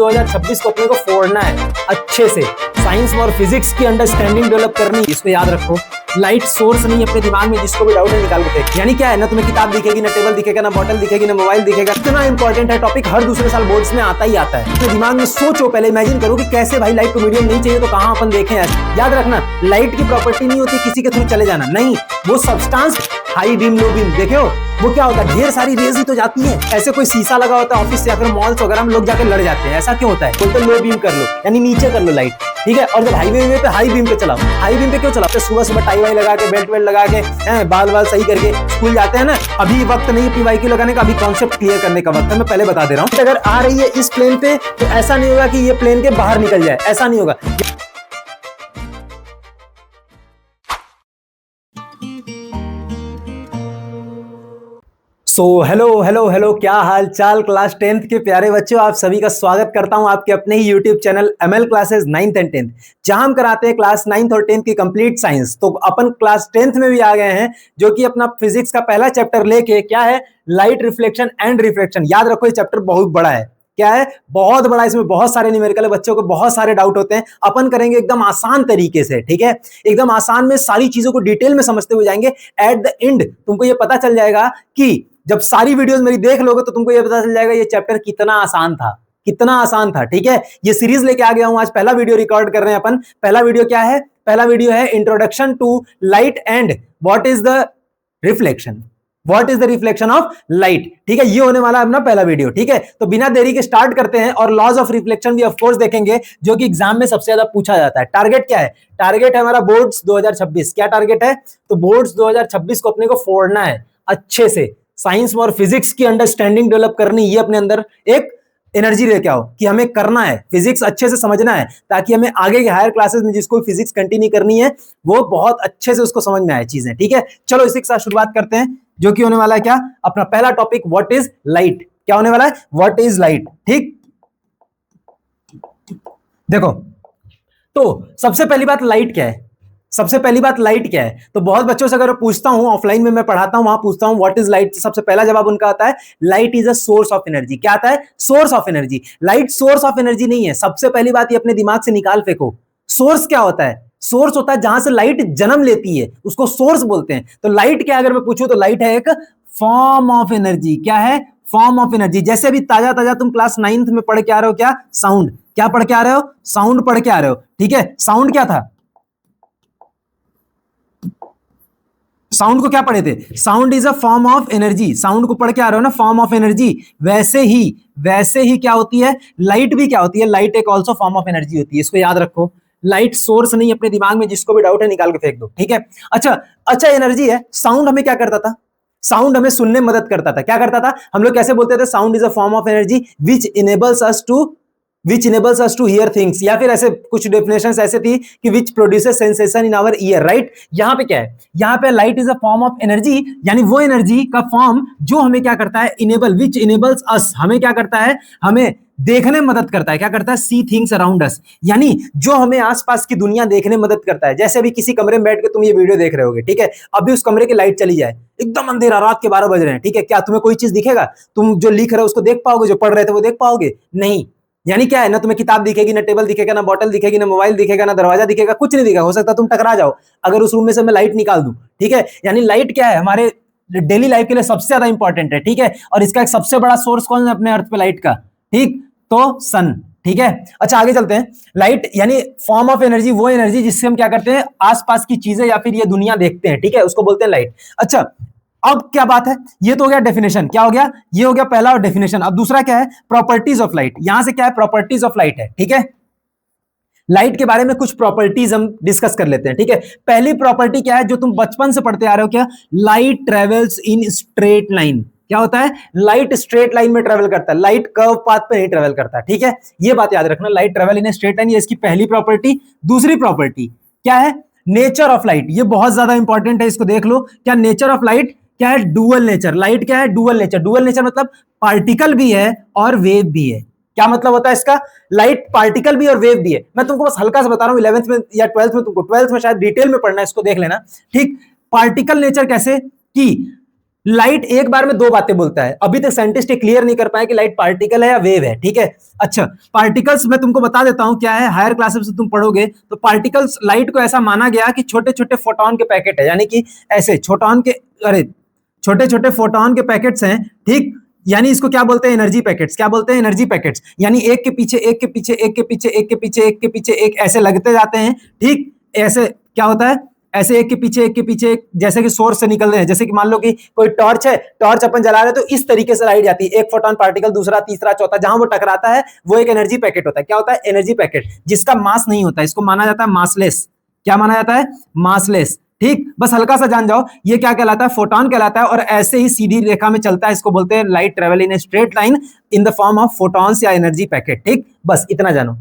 2026 को अपने को फोड़ना है अच्छे से। साइंस और फिजिक्स की अंडरस्टैंडिंग डेवलप करनी है, इसको याद रखो। लाइट सोर्स नहीं अपने दिमाग में, जिसको भी डाउट है निकाल के फेंक। यानी क्या है, ना तुम्हें किताब दिखेगी, ना टेबल दिखेगा, ना बॉटल दिखेगी, ना मोबाइल दिखेगा। इतना इंपॉर्टेंट है टॉपिक, हर दूसरे साल बोर्ड्स में आता ही आता है। तो दिमाग में सोचो, पहले इमेजिन करो कि कैसे भाई लाइट को मीडियम नहीं चाहिए तो कहां अपन देखें। याद रखना, लाइट की प्रॉपर्टी नहीं होती किसी के थ्रू चले जाना, नहीं, वो substance high beam low beam, देखे हो वो क्या होता है, ढेर सारी रेज ही तो जाती है। ऐसे कोई शीशा लगा होता है ऑफिस या फिर मॉल्स वगैरह में, लोग जाकर लड़ जाते हैं। ऐसा क्यों होता है, बोलते लो बीम कर लो, यानी नीचे कर लो लाइट, ठीक है। और जब हाईवे पे हाई बीम पे चलाओ, हाई बीम पे क्यों चलाओ, सुबह सुबह टाई वाई लगा के, बेल्ट वेल्ट लगा के, बाल वाल सही करके स्कूल जाते हैं ना। अभी वक्त नहीं पीवाईक्यू लगाने का, अभी कॉन्सेप्ट क्लियर करने का वक्त है, मैं पहले बता दे रहा हूँ। अगर आ रही है इस प्लेन पे तो ऐसा नहीं होगा कि ये प्लेन के बाहर निकल जाए, ऐसा नहीं होगा। हेलो, क्या हाल चाल क्लास 10th के प्यारे बच्चों, आप सभी का स्वागत करता हूं आपके अपने ही YouTube channel ML classes 9th and 10th, जहां हम कराते हैं क्लास 9th और 10th की कंप्लीट साइंस। तो अपन क्लास 10th में भी आ गए हैं, जो कि अपना फिजिक्स का पहला चैप्टर लेके, क्या है, लाइट रिफ्लेक्शन एंड रिफ्रैक्शन। याद रखो ये चैप्टर बहुत बड़ा है, क्या है, बहुत बड़ा। इसमें बहुत सारे न्यूमेरिकल है, बच्चों को बहुत सारे डाउट होते हैं। अपन करेंगे एकदम आसान तरीके से, ठीक है, एकदम आसान में सारी चीजों को डिटेल में समझते हुए जाएंगे। एट द एंड तुमको ये पता चल जाएगा कि जब सारी वीडियोस मेरी देख लोगे तो तुमको ये पता चल जाएगा ये चैप्टर कितना आसान था, कितना आसान था, ठीक है। ये सीरीज लेके आ गया हूं, आज पहला वीडियो रिकॉर्ड कर रहे हैं अपन। पहला वीडियो क्या है, पहला वीडियो है introduction to light and what is the reflection, what is the reflection of light, ठीक है। ये होने वाला है अपना पहला वीडियो, ठीक है। तो बिना देरी के स्टार्ट करते हैं, और लॉज ऑफ रिफ्लेक्शन भी ऑफ कोर्स देखेंगे, जो कि एग्जाम में सबसे ज्यादा पूछा जाता है। टारगेट क्या है, टारगेट है हमारा बोर्ड्स 2026। क्या टारगेट है, तो बोर्ड्स 2026 को अपने को फोड़ना है अच्छे से। साइंस और फिजिक्स की अंडरस्टैंडिंग डेवलप करनी, ये अपने अंदर एक एनर्जी लेके आओ कि हमें करना है, फिजिक्स अच्छे से समझना है, ताकि हमें आगे के हायर क्लासेस में जिसको फिजिक्स कंटिन्यू करनी है वो बहुत अच्छे से उसको समझ में आए चीजें, ठीक है। चलो इसी के साथ शुरुआत करते हैं, जो कि होने वाला है क्या, अपना पहला टॉपिक, व्हाट इज लाइट। क्या होने वाला है, व्हाट इज लाइट, ठीक। देखो, तो सबसे पहली बात लाइट क्या है, सबसे पहली बात लाइट क्या है। तो बहुत बच्चों से अगर पूछता हूं, ऑफलाइन में मैं पढ़ाता हूं, वहां पूछता हूं व्हाट इज लाइट, सबसे पहला जवाब उनका आता है light is a source of energy. क्या आता है, source of energy. Light source of energy नहीं है, सबसे पहली बात ये अपने दिमाग से निकाल फेंको। सोर्स क्या होता है, सोर्स होता है जहां से लाइट जन्म लेती है, उसको सोर्स बोलते हैं। तो लाइट क्या, अगर मैं पूछूं तो लाइट है एक फॉर्म ऑफ एनर्जी। क्या है, फॉर्म ऑफ एनर्जी। जैसे अभी ताजा ताजा तुम क्लास 9th में पढ़ के आ रहे हो, क्या, साउंड। क्या पढ़ के आ रहे हो, साउंड पढ़ के आ रहे हो, ठीक है। साउंड क्या था, साउंड को क्या पढ़े थे, sound is a form of energy. Sound को पढ़ के आ रहे हो ना, फॉर्म ऑफ एनर्जी। वैसे ही क्या होती है, लाइट भी क्या होती है, लाइट एक ऑल्सो फॉर्म ऑफ एनर्जी होती है, इसको याद रखो। लाइट सोर्स नहीं अपने दिमाग में, जिसको भी डाउट है निकाल के फेंक दो, ठीक है। अच्छा एनर्जी है। साउंड हमें क्या करता था, साउंड हमें सुनने में मदद करता था। क्या करता था, हम लोग कैसे बोलते थे, sound is a form of energy which enables us to hear things, या फिर ऐसे कुछ डेफिनेशंस ऐसे थी कि which produces sensation in our ear, right. यहां पे क्या है, यहां पे light is a form of energy, यानी वो एनर्जी का फॉर्म जो हमें क्या करता है, इनेबल, विच इनेबल्स अस, हमें क्या करता है, हमें देखने में मदद करता है। क्या करता है, सी थिंग्स अराउंड अस, यानी जो हमें आसपास की दुनिया देखने में मदद करता है। जैसे अभी किसी कमरे में बैठ के तुम ये वीडियो देख रहे होगे, ठीक है, अभी उस कमरे की लाइट चली जाए, एकदम अंधेरा, रात के 12 बज रहे हैं, ठीक है, क्या तुम्हें कोई चीज दिखेगा, तुम जो लिख रहे हो उसको देख पाओगे, जो पढ़ रहे थे वो देख पाओगे, नहीं। यानी क्या है, ना तुम्हें किताब दिखेगी, ना टेबल दिखेगा, ना बॉटल दिखेगी, ना मोबाइल दिखेगा, ना दरवाजा दिखेगा, कुछ नहीं दिखेगा। हो सकता है तुम टकरा जाओ अगर उस रूम में से मैं लाइट निकाल दूं, ठीक है। यानी लाइट क्या है, हमारे डेली लाइफ के लिए सबसे ज्यादा इंपॉर्टेंट है, ठीक है। और इसका एक सबसे बड़ा सोर्स कौन है अपने अर्थ पे लाइट का, ठीक, तो सन, ठीक है। अच्छा आगे चलते हैं। लाइट यानी फॉर्म ऑफ एनर्जी, वो एनर्जी जिससे हम क्या करते हैं, आसपास की चीजें या फिर ये दुनिया देखते हैं, ठीक है, उसको बोलते हैं लाइट। अच्छा अब क्या बात है, ये तो हो गया डेफिनेशन, क्या हो गया, ये हो गया पहला और डेफिनेशन। अब दूसरा क्या है, प्रॉपर्टीज ऑफ लाइट। यहां से क्या है, प्रॉपर्टीज ऑफ लाइट है, ठीक है। लाइट के बारे में कुछ प्रॉपर्टीज हम डिस्कस कर लेते हैं, ठीक है। पहली प्रॉपर्टी क्या है, जो तुम बचपन से पढ़ते आ रहे हो, क्या, light travels in straight line. क्या होता है, लाइट स्ट्रेट लाइन में ट्रेवल करता है, लाइट कर्व पाथ पे नहीं ट्रेवल करता, ठीक है। ये बात याद रखना, light travel in straight line, ये इसकी पहली प्रॉपर्टी। दूसरी प्रॉपर्टी क्या है, नेचर ऑफ लाइट। ये बहुत ज्यादा इंपॉर्टेंट है, इसको देख लो। क्या नेचर ऑफ लाइट, क्या है, डुअल नेचर। लाइट क्या है, डुअल नेचर। डुअल नेचर मतलब पार्टिकल भी है और वेव भी है। क्या मतलब होता है इसका, लाइट पार्टिकल भी और वेव भी है। मैं तुमको बस हल्का सा बता रहा हूं, 11th में या 12th में, तुमको 12th में शायद डिटेल में पढ़ना है, इसको देख लेना, ठीक। पार्टिकल नेचर कैसे, कि लाइट एक बार में दो बातें बोलता है। अभी तक साइंटिस्ट ये क्लियर नहीं कर पाए कि लाइट पार्टिकल है या वेव है, ठीक है। अच्छा, पार्टिकल्स मैं तुमको बता देता हूं क्या है, हायर क्लासेस में तुम पढ़ोगे तो पार्टिकल्स, लाइट को ऐसा माना गया कि छोटे छोटे फोटोन के पैकेट है, यानी कि ऐसे छोटोन के, अरे छोटे छोटे फोटोन के पैकेट्स हैं, ठीक। यानी इसको क्या बोलते हैं, एनर्जी पैकेट्स। क्या बोलते हैं, एनर्जी पैकेट्स। यानी एक के पीछे एक के पीछे एक के पीछे एक के पीछे एक के पीछे एक ऐसे लगते जाते हैं, ठीक। ऐसे क्या होता है, ऐसे एक के पीछे एक के पीछे एक, जैसे कि सोर्स से निकल रहे हैं। जैसे कि मान लो कि कोई टॉर्च है, टॉर्च अपन जला रहे हैं तो इस तरीके से लाइट जाती है, एक फोटोन पार्टिकल, दूसरा, तीसरा, चौथा, जहां वो टकराता है वो एक एनर्जी पैकेट होता है। क्या होता है, एनर्जी पैकेट, जिसका मास नहीं होता, इसको माना जाता है मासलेस। क्या माना जाता है, मासलेस, ठीक। बस हल्का सा जान जाओ, ये क्या कहलाता है, फोटोन कहलाता है। और ऐसे ही सीधी रेखा में चलता है, इसको बोलते हैं light travel in a straight line in the form of photons या एनर्जी पैकेट, ठीक। बस इतना जानो।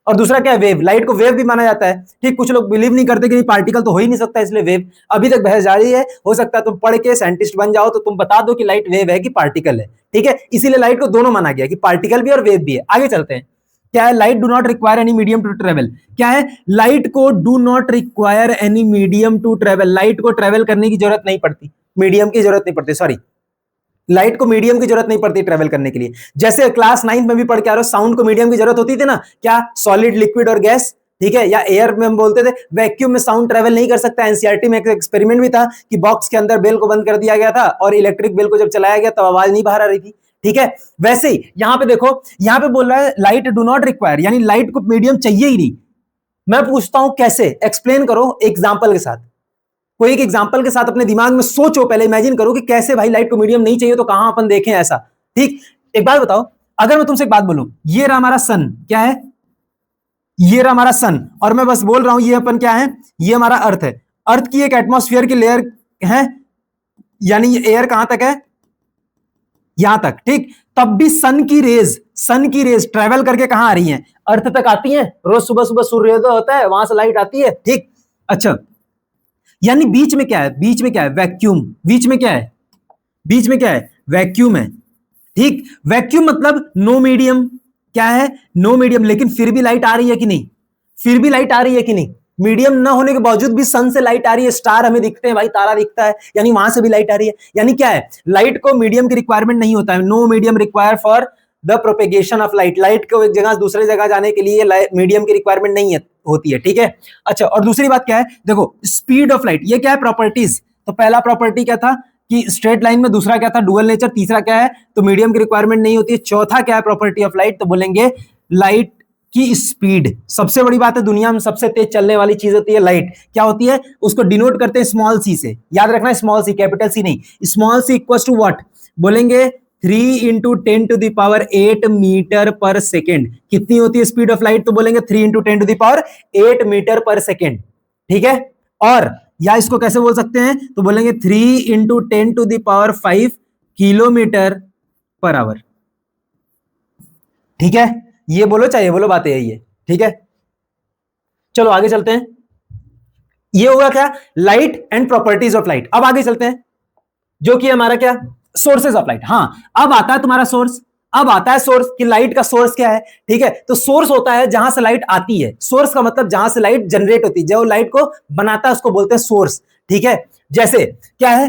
और दूसरा क्या है, वेव। लाइट को वेव भी माना जाता है, ठीक। कुछ लोग बिलीव नहीं करते कि पार्टिकल तो हो ही नहीं सकता, इसलिए वेव। अभी तक बहस जारी है, हो सकता है तुम पढ़ के साइंटिस्ट बन जाओ तो तुम बता दो कि लाइट वेव है कि पार्टिकल है, ठीक है। इसीलिए लाइट को दोनों माना गया कि पार्टिकल भी और वेव भी है। आगे चलते हैं। क्या है, light do not require any medium to travel. क्या है, लाइट को do not require any medium to travel, light को ट्रेवल करने की जरूरत नहीं पड़ती, मीडियम की जरूरत नहीं पड़ती, सॉरी, लाइट को मीडियम की जरूरत नहीं पड़ती ट्रेवल करने के लिए। जैसे क्लास 9 में भी पढ़ के आ रहे हो, साउंड को मीडियम की जरूरत होती थी ना, क्या, सॉलिड, लिक्विड और गैस, ठीक है। या एयर में हम बोलते थे वैक्यूम में साउंड ट्रेवल नहीं कर सकता। एनसीईआरटी में एक एक्सपेरिमेंट भी था कि बॉक्स के अंदर बेल को बंद कर दिया गया था और इलेक्ट्रिक बेल को जब चलाया गया तब आवाज नहीं बाहर आ रही थी, ठीक है। वैसे ही यहां पे देखो, यहां पे बोल रहा है लाइट डू नॉट रिक्वायर, यानी लाइट को मीडियम चाहिए ही नहीं। मैं पूछता हूं कैसे, एक्सप्लेन करो एग्जाम्पल के साथ। कोई एक एग्जांपल के साथ अपने दिमाग में सोचो, पहले इमेजिन करो कि कैसे भाई लाइट को मीडियम नहीं चाहिए तो कहां अपन देखें ऐसा, ठीक। एक बात बताओ, अगर मैं तुमसे एक बात बोलूं, ये रहा हमारा सन, क्या है, ये रहा हमारा सन, और मैं बस बोल रहा हूं ये अपन क्या है, ये हमारा अर्थ है। अर्थ की एक एटमॉस्फेयर की लेयर है, यानी ये एयर कहां तक है, यहां तक, ठीक। तब भी सन की रेज ट्रेवल करके कहां आ रही हैं, अर्थ तक आती हैं। रोज सुबह सुबह सूर्योदय होता है, वहां से लाइट आती है, ठीक। अच्छा, यानी बीच में क्या है, बीच में क्या है, वैक्यूम। बीच में क्या है, बीच में क्या है, वैक्यूम है, ठीक। वैक्यूम मतलब नो मीडियम। क्या है, नो मीडियम, लेकिन फिर भी लाइट आ रही है कि नहीं, फिर भी लाइट आ रही है कि नहीं, मीडियम ना होने के बावजूद भी सन से लाइट आ रही है, स्टार हमें दिखते हैं भाई, तारा दिखता है, यानी वहां से भी लाइट आ रही है। यानी क्या है, लाइट को मीडियम की रिक्वायरमेंट नहीं होता है, no medium require for the propagation of light. Light को एक जगह से दूसरे जगह जाने के लिए मीडियम की रिक्वायरमेंट नहीं है, होती है, ठीक है। अच्छा, और दूसरी बात क्या है, देखो स्पीड ऑफ लाइट, ये क्या है, प्रॉपर्टीज। तो पहला प्रॉपर्टी क्या था कि स्ट्रेट लाइन में, दूसरा क्या था, डुअल नेचर, तीसरा क्या है, तो मीडियम की रिक्वायरमेंट नहीं होती है, चौथा क्या है, प्रॉपर्टी ऑफ लाइट, तो बोलेंगे लाइट की स्पीड। सबसे बड़ी बात है, दुनिया में सबसे तेज चलने वाली चीज होती है लाइट, क्या होती है, उसको डिनोट करते हैं स्मॉल सी से, याद रखना, स्मॉल सी, कैपिटल सी नहीं। Small c equal to what, बोलेंगे 3 into 10 to the power 8 metre per second. कितनी होती है स्पीड ऑफ लाइट, तो बोलेंगे 3 into 10 to the power 8 metre per second, ठीक है। और या इसको कैसे बोल सकते हैं, तो बोलेंगे 3 into 10 to the power 5 kilometre per hour, ठीक है। ये बोलो चाहे ये बोलो, बात यही है, ठीक है। चलो आगे चलते हैं। ये होगा क्या, light and properties of light. अब आगे चलते हैं, जो कि हमारा क्या, सोर्सेज ऑफ लाइट। हाँ, अब आता है तुम्हारा सोर्स, अब आता है सोर्स, कि लाइट का सोर्स क्या है, ठीक है। तो सोर्स होता है जहां से लाइट आती है, सोर्स का मतलब जहां से लाइट जनरेट होती है, जो लाइट को बनाता है उसको बोलते हैं सोर्स, ठीक है। जैसे क्या है,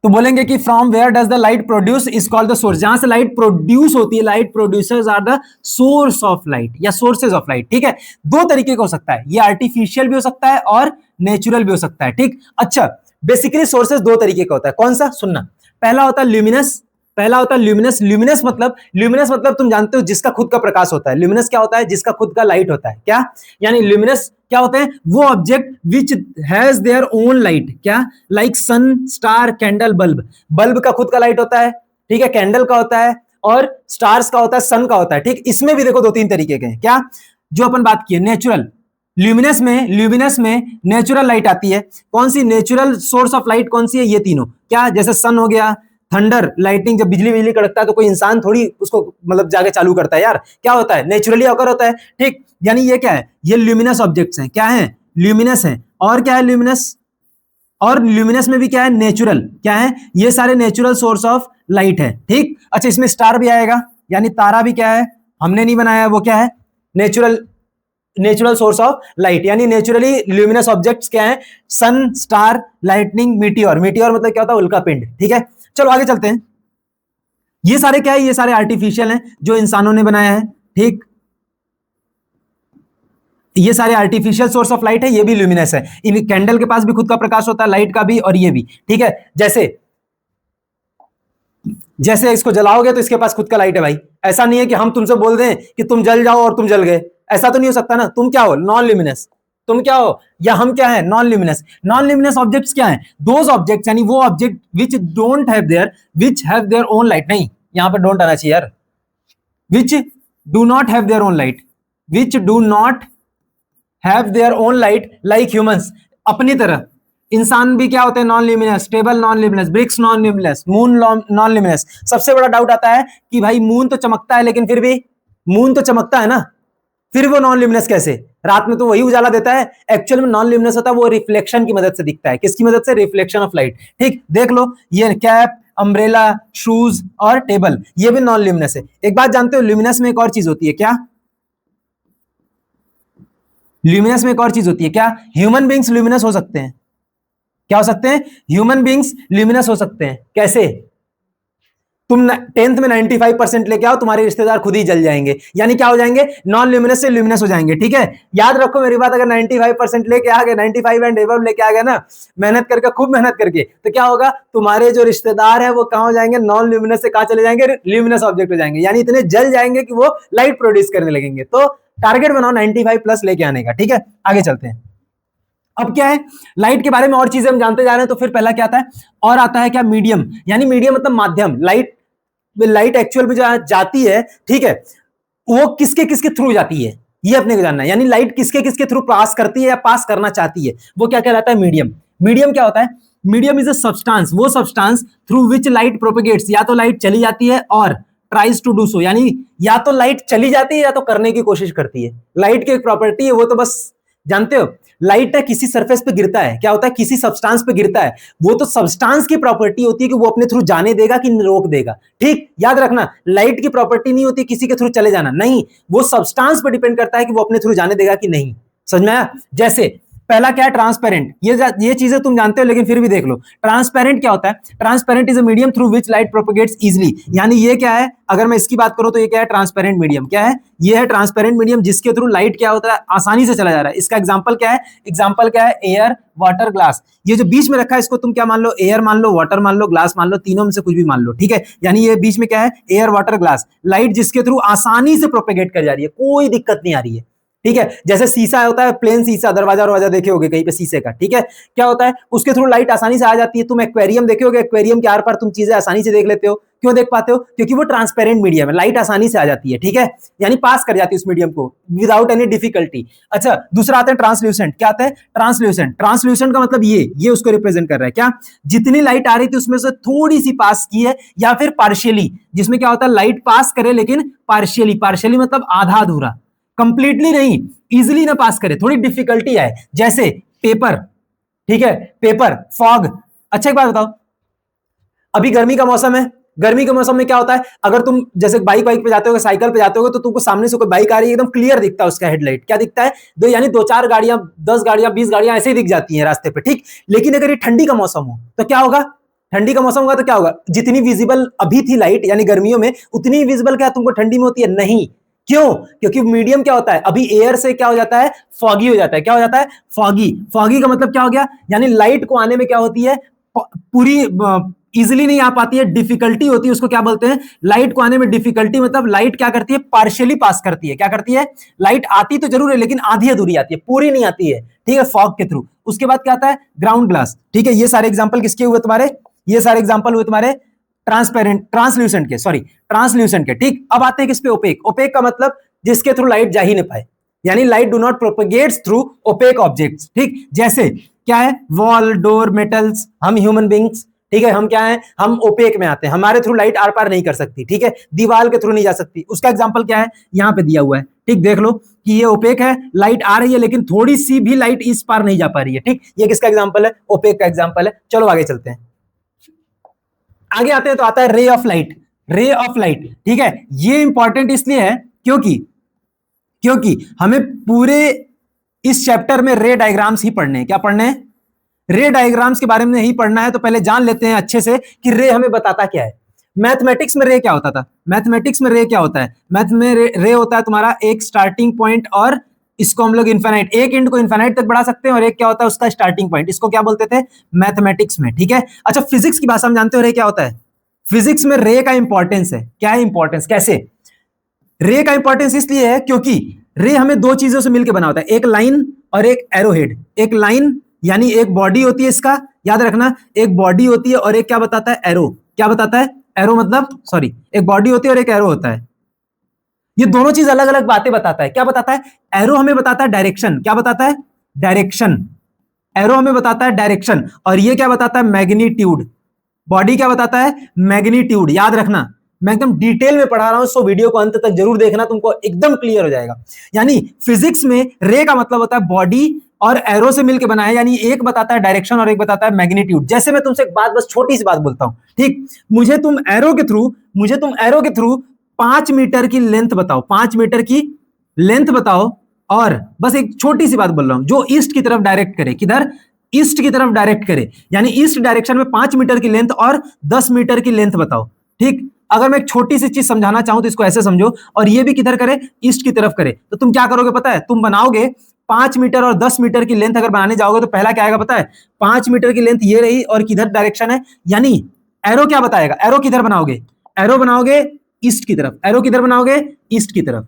तो बोलेंगे कि from where does the light produce is called the source. जहां से लाइट प्रोड्यूस होती है, light producers are the source of light या सोर्सेज ऑफ लाइट, ठीक है। दो तरीके का हो सकता है, ये आर्टिफिशियल भी हो सकता है और नेचुरल भी हो सकता है, ठीक। अच्छा, बेसिकली सोर्सेज दो तरीके का होता है, कौन सा, सुनना। पहला होता है ल्यूमिनस, पहला होता है ल्यूमिनस। ल्यूमिनस मतलब तुम जानते हो जिसका खुद का प्रकाश होता है। ल्यूमिनस क्या होता है, जिसका खुद का लाइट होता है, क्या, यानी ल्यूमिनस क्या होते हैं, वो object which has their own light, क्या, लाइक सन, स्टार, कैंडल, बल्ब। बल्ब का खुद का लाइट होता है, ठीक है, कैंडल का होता है, और स्टार्स का होता है, सन का होता है, ठीक। इसमें भी देखो दो तीन तरीके के हैं, क्या, जो अपन बात की है नेचुरल। ल्यूमिनस में नेचुरल लाइट आती है। कौन सी नेचुरल सोर्स ऑफ लाइट कौन सी है, ये तीनों, क्या, जैसे सन हो गया, थंडर, लाइटनिंग, जब बिजली कड़कता है तो कोई इंसान थोड़ी उसको मतलब जाके चालू करता है यार, क्या होता है, नेचुरली ऑकर होता है, ठीक। यानी ये क्या है, ये ल्यूमिनस ऑब्जेक्ट्स हैं, क्या है, ल्यूमिनस है। और क्या है ल्यूमिनस, और ल्यूमिनस में भी क्या है, नेचुरल, क्या है, ये सारे नेचुरल सोर्स ऑफ लाइट है, ठीक। अच्छा, इसमें स्टार भी आएगा, यानी तारा भी क्या है, हमने नहीं बनाया है, वो क्या है, natural natural source of light, यानी नेचुरली ल्यूमिनस ऑब्जेक्ट्स क्या है? सन, स्टार, लाइटनिंग, मीटियोर। मीटियोर मतलब क्या होता है? उल्का पिंड। ठीक है, चलो आगे चलते हैं। ये सारे क्या है? ये सारे आर्टिफिशियल हैं जो इंसानों ने बनाया है। ठीक, ये सारे आर्टिफिशियल सोर्स ऑफ लाइट है, ये भी ल्यूमिनस है। इन कैंडल के पास भी खुद का प्रकाश होता है, लाइट का भी, और ये भी। ठीक है, जैसे जैसे इसको जलाओगे तो इसके पास खुद का लाइट है भाई। ऐसा नहीं है कि हम तुमसे बोल दें कि तुम जल जाओ और तुम जल गए, ऐसा तो नहीं हो सकता ना। तुम क्या हो? Non luminous. तुम क्या हो या हम क्या है? Non luminous. Non luminous objects क्या है? दोज ऑब्जेक्ट्स, यानी वो object which don't have their, which have their own light. नहीं, यहां पर डोंट आना चाहिए यार। Which do not have their own light, which do not have their own light like humans. अपनी तरह इंसान भी क्या होते हैं? Non luminous. Table non luminous, BRICS non luminous, moon non luminous. सबसे बड़ा डाउट आता है कि भाई मून तो चमकता है, लेकिन फिर भी मून तो चमकता है ना, फिर वो नॉन ल्यूमिनस कैसे? रात में तो वही उजाला देता है। एक्चुअल में नॉन ल्यूमिनस होता है, वो रिफ्लेक्शन की मदद से दिखता है। किसकी मदद से? Reflection of light. ठीक, देख लो, ये कैप, अम्ब्रेला, शूज और टेबल, ये भी नॉन ल्यूमिनस है। एक बात जानते हो, ल्यूमिनस में एक और चीज होती है। क्या? ल्यूमिनस में एक और चीज होती है। क्या? ह्यूमन बींग्स ल्यूमिनस हो सकते हैं। क्या हो सकते हैं? ह्यूमन बींग्स ल्यूमिनस हो सकते हैं। कैसे? तुम 10th में 95% लेके आओ, तुम्हारे रिश्तेदार खुद ही जल जाएंगे, यानी क्या हो जाएंगे? नॉन ल्यूमिनस से ल्यूमिनस हो जाएंगे। ठीक है, याद रखो मेरी बात, अगर 95% लेके आ गए, 95 एंड एबव लेके आ गए ना, मेहनत करके, खूब मेहनत करके, तो क्या होगा? तुम्हारे जो रिश्तेदार है वो कहां हो जाएंगे? नॉन ल्यूमिनस से कहां चले जाएंगे? ल्यूमिनस ऑब्जेक्ट हो जाएंगे, यानी इतने जल जाएंगे कि वो लाइट प्रोड्यूस करने लगेंगे। तो टारगेट बनाओ 95+ लेके आने का। ठीक है, आगे चलते हैं। अब क्या है? लाइट के बारे में और चीजें हम जानते जा रहे हैं, तो फिर पहला क्या आता है? और आता है क्या? मीडियम, यानी मीडियम मतलब माध्यम। लाइट एक्चुअल में जो जाती है, ठीक है, वो किसके किसके थ्रू जाती है, ये अपने को जानना है। यानी लाइट किसके किसके थ्रू पास करती है या पास करना चाहती है, वो क्या कहलाता है? मीडियम। मीडियम क्या होता है? मीडियम इज अ सब्सटेंस, वो सब्सटेंस थ्रू विच लाइट प्रोपेगेट्स। या तो लाइट चली जाती है और ट्राइज टू डू सो, यानी या तो लाइट चली जाती है या तो करने की कोशिश करती है। लाइट की एक प्रॉपर्टी है, वो तो बस जानते हो, लाइट है किसी सरफेस पे गिरता है, क्या होता है? किसी सब्सटेंस पे गिरता है, वो तो सब्सटेंस की प्रॉपर्टी होती है कि वो अपने थ्रू जाने देगा कि रोक देगा। ठीक, याद रखना, लाइट की प्रॉपर्टी नहीं होती किसी के थ्रू चले जाना, नहीं, वो सब्सटेंस पे डिपेंड करता है कि वो अपने थ्रू जाने देगा कि नहीं। समझ में आया? जैसे पहला क्या है? ट्रांसपेरेंट। ये चीजें तुम जानते हो, लेकिन फिर भी देख लो। ट्रांसपेरेंट क्या होता है? Transparent is a medium through which light propagates easily, यानी ये क्या है? अगर मैं इसकी बात करूं तो ये क्या है? Transparent medium. क्या है? ये है ट्रांसपेरेंट मीडियम, जिसके थ्रू लाइट क्या होता है? आसानी से चला जा रहा है। इसका एग्जांपल क्या है? एग्जांपल क्या है? Air, water, glass. ये जो बीच में रखा है, इसको तुम क्या मान लो? एयर मान लो, वाटर मान लो, ग्लास मान लो, तीनों में से कुछ भी मान लो। ठीक है, यानी ये बीच में क्या है? Air, water, glass. लाइट जिसके थ्रू आसानी से प्रोपेगेट कर जा रही है, कोई दिक्कत नहीं आ रही है। ठीक है, जैसे शीशा होता है, प्लेन शीशा, दरवाजा देखे होगे कहीं पे शीशे का। ठीक है, क्या होता है? उसके थ्रू लाइट आसानी से आ जाती है। तुम एक्वेरियम देखे होगे, एक्वेरियम के आर पार तुम चीजें आसानी से देख लेते हो। क्यों देख पाते हो? क्योंकि वो ट्रांसपेरेंट मीडियम है, लाइट आसानी से आ जाती है। ठीक है, यानी पास कर जाती है उस मीडियम को विदाउट एनी डिफिकल्टी। अच्छा, दूसरा आता है ट्रांसल्यूसेंट। क्या आता है? ट्रांसल्यूसेंट। ट्रांसल्यूसेंट का मतलब ये उसको रिप्रेजेंट कर रहा है। क्या? जितनी लाइट आ रही थी उसमें से थोड़ी सी पास की है, या फिर पार्शियली, जिसमें क्या होता है? लाइट पास करे लेकिन पार्शियली। पार्शियली मतलब आधा अधूरा, कंप्लीटली नहीं, इजिली ना पास करे, थोड़ी डिफिकल्टी आए। जैसे पेपर। ठीक है, पेपर, फॉग। अच्छा, एक बात बताओ, अभी गर्मी का मौसम है, गर्मी के मौसम में क्या होता है? अगर तुम जैसे बाइक पे जाते हो, साइकिल पे जाते हो, तो तुमको सामने से कोई बाइक आ रही है, एकदम क्लियर दिखता है उसका हेडलाइट। क्या दिखता है? यानी 2-4 गाड़ियां, 10 गाड़ियां, 20 गाड़ियां ऐसे ही दिख जाती हैं रास्ते पे। ठीक, लेकिन अगर ये ठंडी का मौसम हो तो क्या होगा? ठंडी का मौसम होगा तो क्या होगा? जितनी विजिबल अभी थी लाइट, यानी गर्मियों में, उतनी विजिबल क्या तुमको ठंडी में होती है? नहीं। क्यों? क्योंकि मीडियम क्या होता है? अभी एयर से क्या हो जाता है? फॉगी हो जाता है। क्या हो जाता है? फॉगी। फॉगी का मतलब क्या हो गया? यानी लाइट को आने में क्या होती है? पूरी इजिली नहीं आ पाती है, डिफिकल्टी होती है। उसको क्या बोलते हैं? लाइट को आने में डिफिकल्टी, मतलब लाइट क्या करती है? पार्शियली पास करती है। क्या करती है? लाइट आती तो जरूर है, लेकिन आधी अधूरी आती है, पूरी नहीं आती है। ठीक है, फॉग के थ्रू। उसके बाद क्या आता है? Ground glass. ठीक है, ये सारे एग्जांपल किसके हुए तुम्हारे? ये सारे एग्जांपल हुए तुम्हारे ट्रांसल्यूसेंट के, सॉरी, ट्रांसल्यूसेंट के। ठीक, अब आते हैं किस पे? ओपेक। ओपेक का मतलब जिसके थ्रू लाइट जा ही नहीं पाए, यानी light do not propagates through opaque objects. ठीक, जैसे क्या है? Wall, door, metals. हम ह्यूमन बींग्स, ठीक है, हम क्या है? हम ओपेक में आते हैं, हमारे थ्रू लाइट आर पार नहीं कर सकती। ठीक है, दीवार के थ्रू नहीं जा सकती। उसका एग्जांपल क्या है? यहां पे दिया हुआ है। ठीक, देख लो कि ये ओपेक है, लाइट आ रही है, लेकिन थोड़ी सी भी लाइट इस पार नहीं जा पा रही है। ठीक, ये किसका एग्जांपल है? ओपेक का एग्जांपल है। चलो आगे चलते हैं। आगे आते हैं तो आता है रे ऑफ लाइट। रे ऑफ लाइट, ठीक है, ये इंपॉर्टेंट इसलिए है क्योंकि क्योंकि हमें पूरे इस चैप्टर में रे डायग्राम्स ही पढ़ने हैं। क्या पढ़ने हैं? रे डायग्राम्स के बारे में ही पढ़ना है। तो पहले जान लेते हैं अच्छे से कि रे हमें बताता क्या है। मैथमेटिक्स में रे क्या होता था? मैथमेटिक्स में रे क्या होता है? मैथ में रे होता है तुम्हारा एक स्टार्टिंग पॉइंट, और इसको हम लोग इनफाइनाइट, एक इंड को इनफाइनाइट तक बढ़ा सकते हैं, और एक क्या होता है उसका स्टार्टिंग पॉइंट। इसको क्या बोलते थे मैथमेटिक्स में? ठीक है। अच्छा, फिजिक्स की भाषा में जानते हो रे क्या होता है? फिजिक्स में रे का इंपॉर्टेंस है। क्या है इंपॉर्टेंस? कैसे? रे का इंपॉर्टेंस इसलिए है क्योंकि रे हमें दो चीजों से मिलकर बना होता है, एक लाइन और एक एरोहेड। एक लाइन यानी एक बॉडी होती है, इसका याद रखना, एक बॉडी होती है और एक क्या बताता है? एरो। क्या बताता है? एरो मतलब, सॉरी, एक बॉडी होती है और एक एरो होता है। ये दोनों चीज अलग अलग बातें बताता है। क्या बताता है? एरो हमें बताता है डायरेक्शन। क्या बताता है? डायरेक्शन। एरो हमें बताता है डायरेक्शन, और ये क्या बताता है? मैग्नीट्यूड। बॉडी क्या बताता है? मैग्नीट्यूड। याद रखना, मैं एकदम डिटेल में पढ़ा रहा हूं, सो वीडियो को अंत तक जरूर देखना, तुमको एकदम क्लियर हो जाएगा। यानी फिजिक्स में रे का मतलब होता है बॉडी और एरो से मिलकर बना है, यानी एक बताता है डायरेक्शन और एक बताता है मैग्नीट्यूड। जैसे मैं तुमसे एक बात, बस छोटी सी बात बोलता हूं, ठीक? मुझे तुम एरो के थ्रू 5 मीटर की लेंथ बताओ, 5 मीटर की लेंथ बताओ, और बस एक छोटी सी बात बोल रहा हूं, जो ईस्ट की तरफ डायरेक्ट करे। किधर? ईस्ट की तरफ डायरेक्ट करे, यानी ईस्ट डायरेक्शन में 5 मीटर की लेंथ और 10 मीटर की लेंथ बताओ। ठीक? अगर मैं एक छोटी सी चीज समझाना चाहूं तो इसको ऐसे समझो, और ये भी किधर करे? ईस्ट की तरफ करे, तो तुम क्या करोगे पता है? तुम बनाओगे 5 मीटर और 10 मीटर की लेंथ अगर बनाने जाओगे तो पहला क्या आएगा पता है? 5 मीटर की लेंथ ये रही, और किधर डायरेक्शन है, यानी एरो क्या बताएगा? एरो किधर बनाओगे? एरो बनाओगे ईस्ट की तरफ। एरो किधर बनाओगे? ईस्ट की तरफ।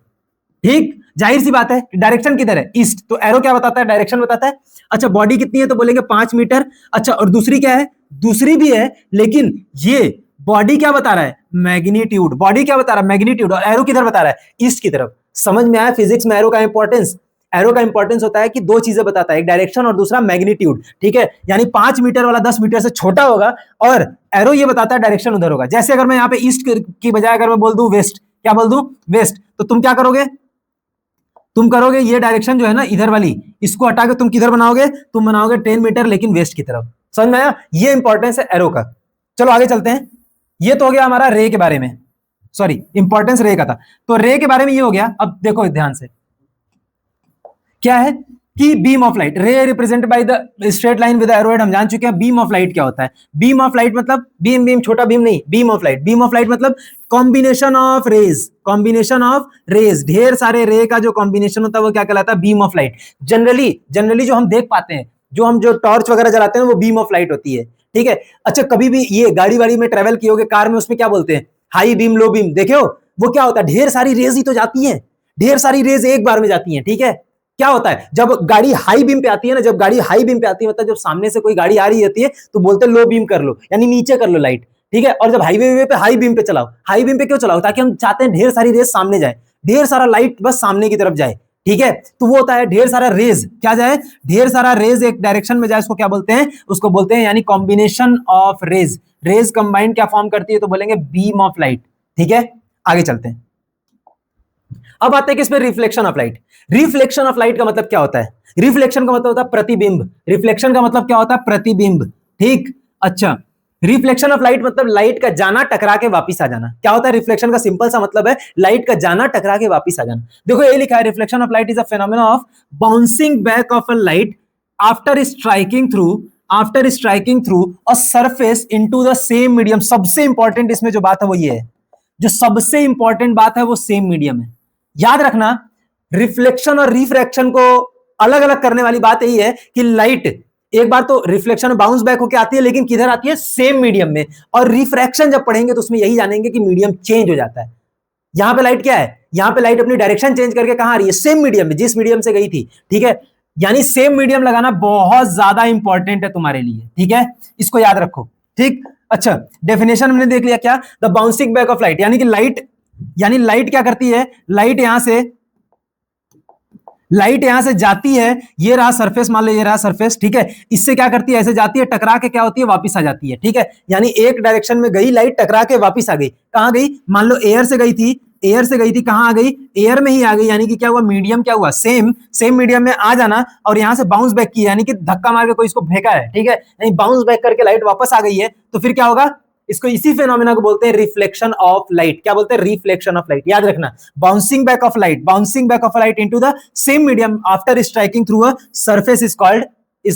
ठीक? जाहिर सी बात है, डायरेक्शन किधर है? ईस्ट। तो एरो क्या बताता है? डायरेक्शन बताता है। अच्छा, बॉडी कितनी है? तो बोलेंगे 5 मीटर। अच्छा, और दूसरी क्या है? दूसरी भी है, लेकिन ये बॉडी क्या बता रहा है? मैग्नीट्यूड। बॉडी क्या बता रहा है? मैग्नीट्यूड। और एरो किधर बता रहा है? ईस्ट की तरफ। समझ में आया फिजिक्स में एरो का इंपॉर्टेंस? एरो का इंपॉर्टेंस होता है कि दो चीजें बताता है, एक डायरेक्शन और दूसरा मैग्नीट्यूड। ठीक है? यानी 5 मीटर वाला 10 मीटर से छोटा होगा, और एरो ये बताता है डायरेक्शन उधर होगा। जैसे अगर मैं यहाँ पे ईस्ट की बजाय अगर मैं बोल दूं वेस्ट, क्या बोल दूं? वेस्ट, तो तुम क्या करोगे? तुम करोगे ये डायरेक्शन जो है ना इधर वाली, इसको हटा के तुम किधर बनाओगे? तुम बनाओगे 10 मीटर, लेकिन वेस्ट की तरफ। समझ में आया? ये इंपॉर्टेंस है एरो का। चलो आगे चलते हैं। ये तो हो गया हमारा रे के बारे में, सॉरी, इंपॉर्टेंस रे का था। तो रे के बारे में ये हो गया। अब देखो ध्यान से, क्या है कि बीम ऑफ लाइट, रे represent by the straight line with arrowhead, हम जान चुके हैं। बीम ऑफ लाइट क्या होता है? बीम ऑफ लाइट मतलब बीम, बीम छोटा बीम नहीं, beam of light. Beam of light मतलब combination of rays, combination of rays, ढेर सारे रे का जो कॉम्बिनेशन होता है वो क्या कहलाता है? Beam of light. जनरली जो हम देख पाते हैं, जो टॉर्च वगैरह जलाते हैं वो बीम ऑफ लाइट होती है। ठीक है? अच्छा, कभी भी ये गाड़ी वाड़ी में ट्रेवल किए होगे, कार में, उसमें क्या बोलते हैं? High beam, low beam. देखे हो वो क्या होता है? ढेर सारी रेज ही तो जाती है, ढेर सारी रेज एक बार में जाती है। ठीक है? क्या होता है जब गाड़ी हाई बीम पे आती है ना, जब गाड़ी हाई बीम पे आती है मतलब जब सामने से कोई गाड़ी आ रही होती है तो बोलते हैं लो बीम कर लो, यानी नीचे कर लो लाइट। ठीक है? और जब हाईवे पे हाई बीम पे चलाओ, हाई बीम पे क्यों चलाओ? ताकि हम चाहते हैं ढेर सारी रेज सामने जाए, ढेर सारा लाइट बस सामने की तरफ जाए। ठीक है? तो वो होता है ढेर सारा रेज क्या जाए? ढेर सारा रेज एक डायरेक्शन में जाए, उसको क्या बोलते हैं? उसको बोलते हैं यानी combination of rays. Rays combined क्या फॉर्म करती है? तो बोलेंगे बीम ऑफ लाइट। ठीक है? आगे चलते हैं। अब आते हैं कि इसमें reflection of light. Reflection of light का मतलब क्या होता है? रिफ्लेक्शन का मतलब होता है प्रतिबिंब। रिफ्लेक्शन का मतलब क्या होता है? प्रतिबिंब। ठीक? अच्छा, रिफ्लेक्शन ऑफ लाइट मतलब लाइट का जाना, टकरा के वापस आ जाना। क्या होता है रिफ्लेक्शन का? सिंपल सा मतलब है लाइट का जाना, टकरा के वापस आ जाना। देखो ये लिखा है, reflection of light is a phenomena of bouncing back of a light after striking through a surface into the same medium. सबसे इंपॉर्टेंट इसमें जो बात है वो ये है, जो सबसे इंपॉर्टेंट बात है वो सेम मीडियम है। याद रखना, रिफ्लेक्शन और रिफ्रैक्शन को अलग अलग करने वाली बात यही है कि लाइट एक बार तो रिफ्लेक्शन बाउंस बैक होकर आती है, लेकिन किधर आती है? सेम मीडियम में। और रिफ्रैक्शन जब पढ़ेंगे तो उसमें यही जानेंगे कि मीडियम चेंज हो जाता है। यहां पे लाइट क्या है? यहां पे लाइट अपनी डायरेक्शन चेंज करके कहां आ रही है? सेम मीडियम में, जिस मीडियम से गई थी। ठीक है? यानी सेम मीडियम लगाना बहुत ज्यादा इंपॉर्टेंट है तुम्हारे लिए। ठीक है? इसको याद रखो। ठीक? अच्छा, डेफिनेशन हमने देख लिया। क्या? The bouncing back of light, यानी लाइट क्या करती है? लाइट यहां से जाती है, ये रहा सरफेस, मान लो ये रहा सरफेस। ठीक है? इससे क्या करती है? ऐसे जाती है, टकरा के क्या होती है? वापस आ जाती है। ठीक है? यानी एक डायरेक्शन में गई लाइट, टकरा के वापस आ गई। कहां गई? मान लो एयर से गई थी, कहां आ गई? एयर में ही आ गई। यानी कि क्या हुआ? मीडियम क्या हुआ? सेम मीडियम में आ जाना, और यहां से बाउंस बैक की, यानी कि धक्का मार के कोई इसको फेंका है। ठीक है? यानी बाउंस बैक करके लाइट वापस आ गई है, तो फिर क्या होगा? इसको इसी फिनोमेना को बोलते हैं रिफ्लेक्शन ऑफ लाइट। क्या बोलते हैं? Reflection of light. याद रखना, bouncing back of light into the same medium after striking through a surface is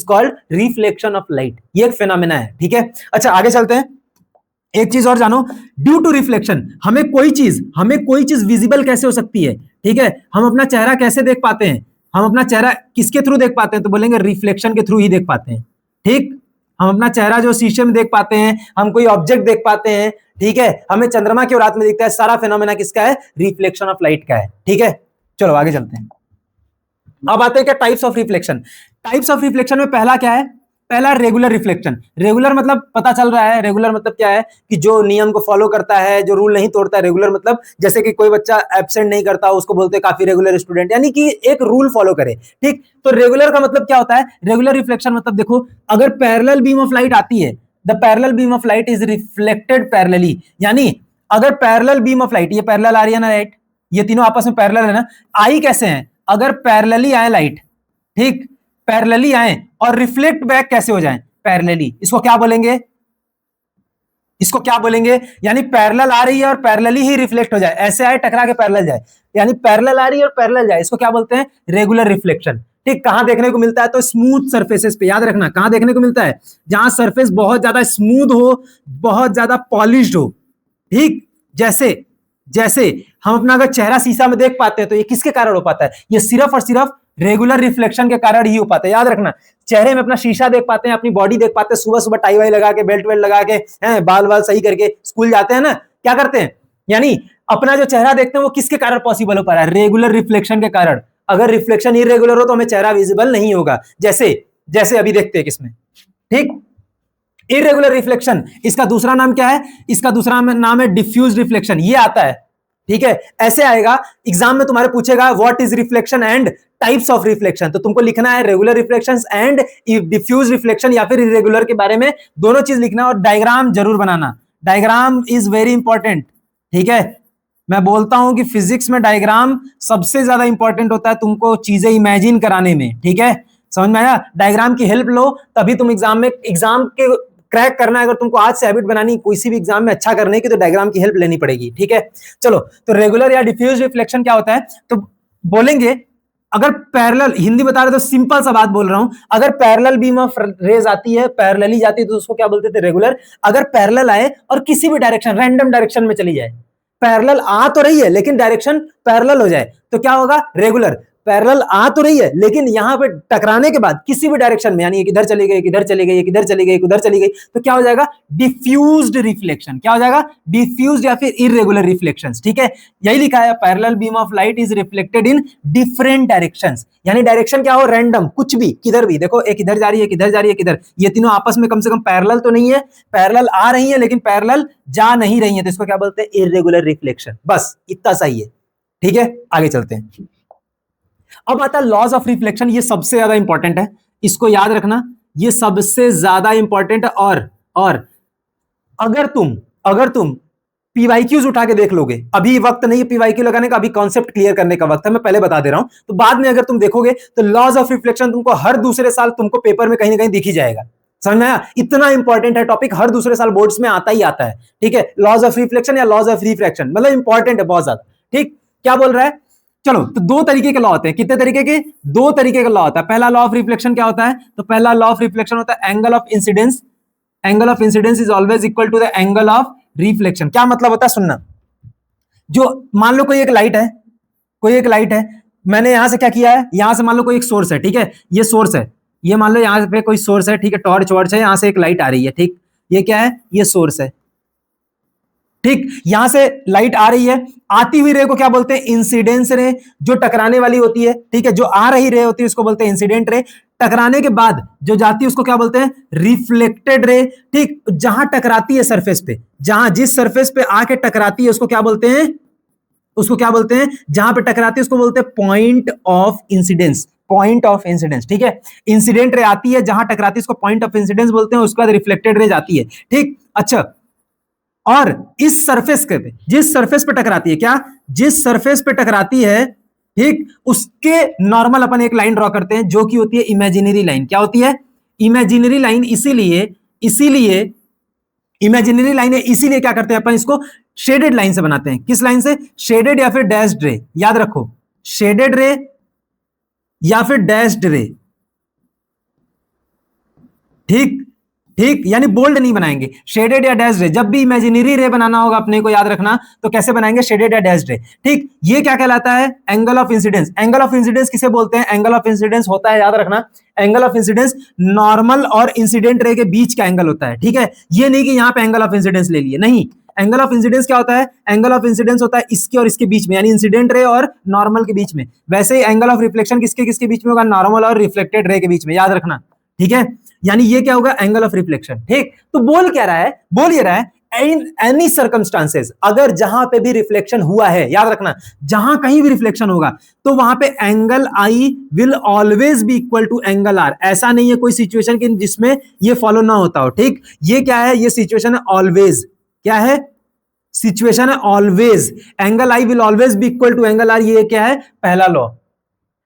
called reflection of light. ये एक फिनोमेना है, ठीक है। अच्छा आगे चलते हैं, एक चीज और जानो, ड्यू टू रिफ्लेक्शन हमें कोई चीज विजिबल कैसे हो सकती है, ठीक है। हम अपना चेहरा कैसे देख पाते हैं? हम अपना चेहरा किसके थ्रू देख पाते हैं? तो बोलेंगे रिफ्लेक्शन के थ्रू ही देख पाते हैं, ठीक। हम अपना चेहरा जो शीशे में देख पाते हैं, हम कोई ऑब्जेक्ट देख पाते हैं, ठीक है, हमें चंद्रमा की रात में दिखता है, सारा फिनोमेना किसका है? रिफ्लेक्शन ऑफ लाइट का है, ठीक है। चलो आगे चलते हैं। अब आते हैं क्या types of reflection. Types of reflection में पहला क्या है? पहला रेगुलर रिफ्लेक्शन। रेगुलर मतलब पता चल रहा है, रेगुलर मतलब क्या है कि जो नियम को फॉलो करता है, जो रूल नहीं तोड़ता है। रेगुलर मतलब जैसे कि कोई बच्चा एब्सेंट नहीं करता, उसको बोलते हैं काफी रेगुलर स्टूडेंट, यानी कि एक रूल फॉलो करे, ठीक। तो रेगुलर का मतलब क्या होता है? रेगुलर रिफ्लेक्शन मतलब देखो, अगर पैरेलल बीम ऑफ लाइट आती है, the parallel beam of light is reflected parallelly, यानी अगर पैरेलल बीम ऑफ लाइट, ये पैरेलल आ रही है ना लाइट, ये तीनों आपस में पैरेलल है ना, आई कैसे है? अगर पैरेलली आए लाइट, ठीक, पैरेलली आए और रिफ्लेक्ट बैक कैसे हो जाए? पैरेलली। इसको क्या बोलेंगे? इसको क्या बोलेंगे? यानी पैरेलल आ रही है और पैरेलली ही रिफ्लेक्ट हो जाए, ऐसे आए टकरा के पैरेलल जाए, यानी पैरेलल आ रही है और पैरेलल जाए, इसको क्या बोलते हैं? रेगुलर रिफ्लेक्शन, ठीक। कहां देखने को मिलता है? तो स्मूथ सरफेसेस पे, याद रखना कहां देखने को मिलता है? जहां सरफेस बहुत ज्यादा स्मूथ हो, बहुत ज्यादा पॉलिश्ड हो, ठीक। जैसे जैसे हम अपना अगर चेहरा शीशा में देख पाते हैं, तो ये किसके कारण हो पाता है? ये सिर्फ और सिर्फ रेगुलर रिफ्लेक्शन के कारण ही हो पाता है। याद रखना, चेहरे में अपना शीशा देख पाते हैं, अपनी बॉडी देख पाते हैं, सुबह सुबह टाई वाई लगा के, बेल्ट वेल्ट लगा के, बाल वाल सही करके स्कूल जाते हैं ना, क्या करते हैं? यानी अपना जो चेहरा देखते हैं वो किसके कारण पॉसिबल हो पा रहा है? रेगुलर रिफ्लेक्शन के कारण। अगर रिफ्लेक्शन इरेगुलर हो तो हमें चेहरा विजिबल नहीं होगा, जैसे जैसे अभी देखते हैं किसमें, ठीक। इरेगुलर रिफ्लेक्शन, इसका दूसरा नाम क्या है? इसका दूसरा नाम है डिफ्यूज रिफ्लेक्शन, ये आता है, ठीक है। ऐसे आएगा एग्जाम में, तुम्हारे पूछेगा what is reflection and types of reflection, तो तुमको लिखना है regular reflections and diffuse reflection, या फिर इरेगुलर के बारे में दोनों चीज लिखना, और डायग्राम जरूर बनाना। डायग्राम इज वेरी इंपॉर्टेंट, ठीक है। मैं बोलता हूं कि फिजिक्स में डायग्राम सबसे ज्यादा इंपॉर्टेंट होता है तुमको चीजें इमेजिन कराने में, ठीक है। समझ में आया? डायग्राम की हेल्प लो, तभी तुम एग्जाम के क्रैक करना है। अगर तुमको आज से हैबिट बनानी किसी भी एग्जाम में अच्छा करने की, तो डायग्राम की हेल्प लेनी पड़ेगी, ठीक है। चलो, तो रेगुलर या डिफ्यूज रिफ्लेक्शन क्या होता है? तो बोलेंगे, अगर पैरेलल, हिंदी बता रहे तो सिंपल सा बात बोल रहा हूं, अगर पैरेलल बीम ऑफ रेज आती है, पैरेलली जाती है, तो उसको क्या बोलते थे? रेगुलर। अगर पैरेलल आए और किसी भी डायरेक्शन, रैंडम डायरेक्शन में चली जाए, पैरेलल आ तो रही है लेकिन डायरेक्शन पैरेलल हो जाए, तो क्या होगा? रेगुलर। पैरेलल आ तो रही है लेकिन यहां पे टकराने के बाद किसी भी डायरेक्शन में, यानी एक इधर चली गई, एक इधर चली गई, एक इधर चली गई, एक उधर चली गई, तो क्या हो जाएगा? Diffused reflection. क्या हो जाएगा? डिफ्यूज्ड या फिर इरेगुलर रिफ्लेक्शंस, ठीक है। यही लिखा है, parallel beam of light is reflected in different directions, यानी डायरेक्शन क्या हो? रैंडम, कुछ भी, किधर भी देखो, एक इधर जा रही है, एक इधर जा रही है, किधर, ये तीनों आपस में कम से कम पैरेलल तो नहीं है, पैरेलल आ रही है लेकिन पैरेलल जा नहीं रही है, तो इसको क्या बोलते हैं? Irregular reflection. बस इतना सही है, ठीक है। आगे चलते हैं। अब आता है लॉज ऑफ रिफ्लेक्शन, ये सबसे ज्यादा इंपॉर्टेंट है, इसको याद रखना, ये सबसे ज्यादा इंपॉर्टेंट है। और अगर तुम पीवाईक्यूज उठा के देख लोगे, अभी वक्त नहीं है पीवाईक्यू लगाने का, अभी कॉन्सेप्ट क्लियर करने का वक्त है, मैं पहले बता दे रहा हूं, तो बाद में अगर तुम देखोगे तो लॉज ऑफ रिफ्लेक्शन तुमको हर दूसरे साल तुमको पेपर में कहीं ना कहीं दिख ही जाएगा। समझ में आया? इतना इंपॉर्टेंट है टॉपिक, हर दूसरे साल बोर्ड्स में आता ही आता है, ठीक है। लॉज ऑफ रिफ्लेक्शन या लॉज ऑफ रिफ्रैक्शन, मतलब इंपॉर्टेंट है बहुत ज्यादा, ठीक। क्या बोल रहा है? चलो, तो दो तरीके के लॉ होते हैं। कितने तरीके के? दो तरीके का लॉ होता है। पहला लॉ ऑफ रिफ्लेक्शन क्या होता है? तो पहला लॉ ऑफ रिफ्लेक्शन होता है angle of incidence. Angle of incidence is always equal to the angle of reflection. क्या मतलब होता है? सुनना, जो मान लो कोई एक लाइट है, मैंने यहां से क्या किया है, यहां से मान लो कोई एक सोर्स है, ठीक है, ये सोर्स है, ये मान लो यहां पे कोई सोर्स है, ठीक है, टॉर्च वॉर्च है, यहां से एक लाइट आ रही है, ठीक, ये क्या है? ये सोर्स है, ठीक। यहां से लाइट आ रही है, आती हुई रे को क्या बोलते हैं? इंसिडेंस रे, जो टकराने वाली होती है, ठीक है, जो आ रही रे होती है उसको बोलते हैं इंसिडेंट रे। टकराने के बाद जो जाती है उसको क्या बोलते हैं? रिफ्लेक्टेड रे, ठीक। जहां टकराती है सरफेस पे, जहां जिस सरफेस पे आके टकराती है उसको क्या बोलते हैं? उसको क्या बोलते हैं? जहां पे टकराती है उसको बोलते हैं point of incidence. Point of incidence, ठीक है। इंसिडेंट रे आती है, जहां टकराती है उसको पॉइंट ऑफ इंसिडेंस बोलते हैं, उसके बाद रिफ्लेक्टेड रे जाती है, ठीक। अच्छा, और इस सरफेस के पे, जिस सरफेस पे टकराती है, क्या, जिस सरफेस पे टकराती है, ठीक, उसके नॉर्मल अपन एक लाइन ड्रॉ करते हैं जो कि होती है इमेजिनरी लाइन। क्या होती है? Imaginary line. इसीलिए इमेजिनरी लाइन है, इसीलिए क्या करते हैं अपन इसको शेडेड लाइन से बनाते हैं। किस लाइन से? शेडेड या फिर डैश्ड रे, याद रखो, शेडेड रे या फिर डैश्ड रे, ठीक ठीक, यानी बोल्ड नहीं बनाएंगे, शेडेड या डैश्ड रे। जब भी इमेजिनरी रे बनाना होगा अपने को याद रखना, तो कैसे बनाएंगे? शेडेड या डैश्ड रे, ठीक। ये क्या कहलाता है? Angle of incidence. Angle of incidence किसे बोलते हैं? एंगल ऑफ इंसिडेंस होता है, याद रखना, एंगल ऑफ इंसिडेंस नॉर्मल और इंसिडेंट रे के बीच का एंगल होता है, ठीक है। ये नहीं कि यहां पे एंगल ऑफ इंसिडेंस ले लिए, नहीं। एंगल ऑफ इंसिडेंस क्या होता है? एंगल ऑफ इंसिडेंस होता है इसके और इसके बीच में, यानी इंसिडेंट रे और नॉर्मल के बीच में। वैसे ही एंगल ऑफ रिफ्लेक्शन किसके किसके बीच में होगा? नॉर्मल और रिफ्लेक्टेड रे के बीच में, याद रखना, ठीक है। यानी ये क्या होगा? एंगल ऑफ रिफ्लेक्शन, ठीक। तो बोल क्या रहा है? बोल ये रहा है इन एनी सर्कमस्टांसेस, अगर जहां पे भी रिफ्लेक्शन हुआ है, याद रखना, जहां कहीं भी रिफ्लेक्शन होगा तो वहां पे angle i will always be equal to angle r. ऐसा नहीं है कोई सिचुएशन की जिसमें ये फॉलो ना होता हो, ठीक। ये क्या है? ये सिचुएशन है ऑलवेज। क्या है? सिचुएशन है always. Angle i will always be equal to angle r, ये क्या है? पहला law.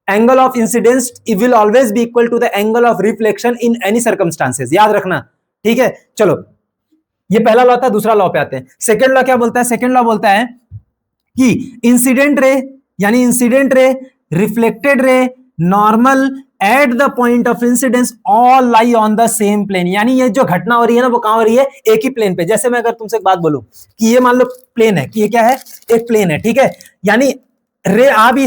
Angle of incidence will always be equal to the angle of reflection in any circumstances, याद रखना, ठीक है। चलो, ये पहला लॉ था। दूसरा लॉ पे आते हैं। सेकंड लॉ क्या बोलता है? सेकंड लॉ बोलता है कि इंसिडेंट रे, यानी incident ray, reflected ray, normal at the point of incidence all lie on the same plane. यानी ये जो घटना हो रही है ना, वो कहां हो रही है? एक ही प्लेन पे। जैसे मैं अगर तुमसे एक बात बोलूं कि ये मान लो प्लेन है, कि ये क्या है? एक प्लेन है, ठीक है। यानी रे आ भी